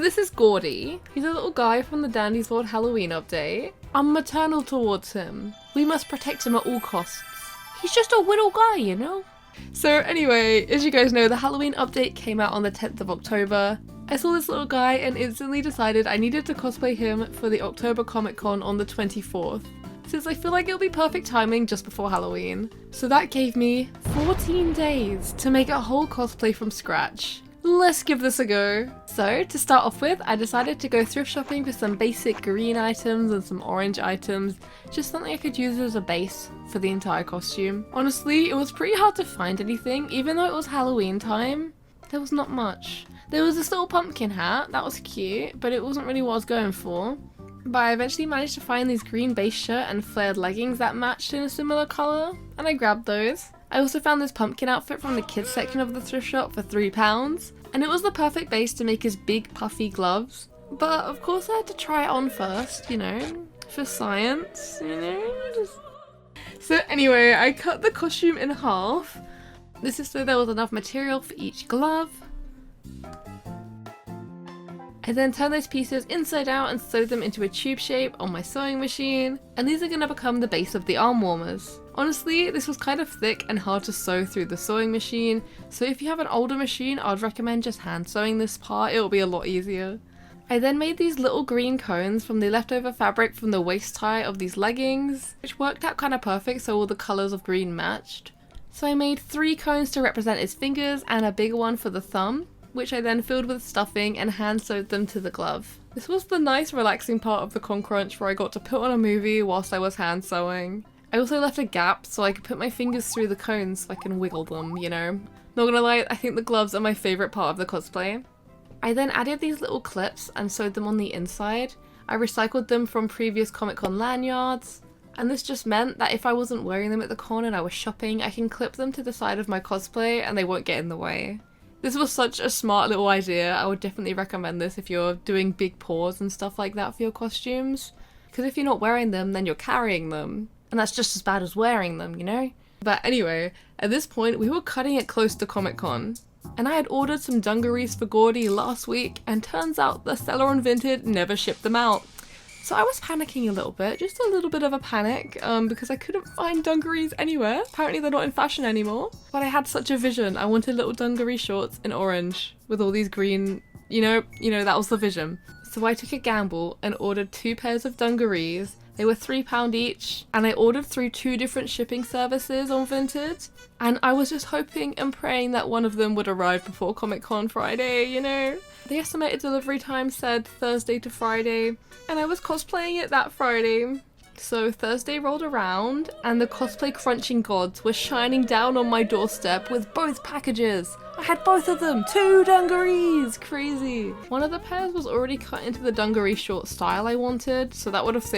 this is Gourdy. He's a little guy from the Dandy's World Halloween update. I'm maternal towards him. We must protect him at all costs. He's just a little guy, you know? So anyway, as you guys know, the Halloween update came out on the 10th of October. I saw this little guy and instantly decided I needed to cosplay him for the October Comic Con on the 24th, since I feel like it'll be perfect timing just before Halloween. So that gave me 14 days to make a whole cosplay from scratch. Let's give this a go. So to start off with, I decided to go thrift shopping for some basic green items and some orange items, just something I could use as a base for the entire costume. Honestly, it was pretty hard to find anything, even though it was Halloween time. There was not much. There was this little pumpkin hat, that was cute, but it wasn't really what I was going for. But I eventually managed to find these green base shirt and flared leggings that matched in a similar colour, and I grabbed those. I also found this pumpkin outfit from the kids section of the thrift shop for £3, and it was the perfect base to make his big puffy gloves. But of course I had to try it on first, you know, for science, you know. So anyway, I cut the costume in half. This is so there was enough material for each glove. I then turned those pieces inside out and sewed them into a tube shape on my sewing machine, and these are going to become the base of the arm warmers. Honestly, this was kind of thick and hard to sew through the sewing machine, so if you have an older machine, I'd recommend just hand sewing this part, it'll be a lot easier. I then made these little green cones from the leftover fabric from the waist tie of these leggings, which worked out kind of perfect so all the colours of green matched. So I made 3 cones to represent his fingers and a bigger one for the thumb, which I then filled with stuffing and hand sewed them to the glove. This was the nice relaxing part of the con crunch where I got to put on a movie whilst I was hand sewing. I also left a gap so I could put my fingers through the cones so I can wiggle them, you know. Not gonna lie, I think the gloves are my favourite part of the cosplay. I then added these little clips and sewed them on the inside. I recycled them from previous Comic Con lanyards, and this just meant that if I wasn't wearing them at the con and I was shopping, I can clip them to the side of my cosplay and they won't get in the way. This was such a smart little idea. I would definitely recommend this if you're doing big paws and stuff like that for your costumes. Because if you're not wearing them, then you're carrying them. And that's just as bad as wearing them, you know? But anyway, at this point, we were cutting it close to Comic Con. And I had ordered some dungarees for Gourdy last week, and turns out the seller on Vinted never shipped them out. So I was panicking a little bit, just a little bit of a panic, because I couldn't find dungarees anywhere. Apparently they're not in fashion anymore. But I had such a vision. I wanted little dungaree shorts in orange with all these green, you know, that was the vision. So I took a gamble and ordered 2 pairs of dungarees. They were £3 each, and I ordered through 2 different shipping services on Vinted. And I was just hoping and praying that one of them would arrive before Comic Con Friday, you know? The estimated delivery time said Thursday to Friday, and I was cosplaying it that Friday. So Thursday rolled around, and the cosplay crunching gods were shining down on my doorstep with both packages. I had both of them, 2 dungarees, crazy. One of the pairs was already cut into the dungaree short style I wanted, so that would have saved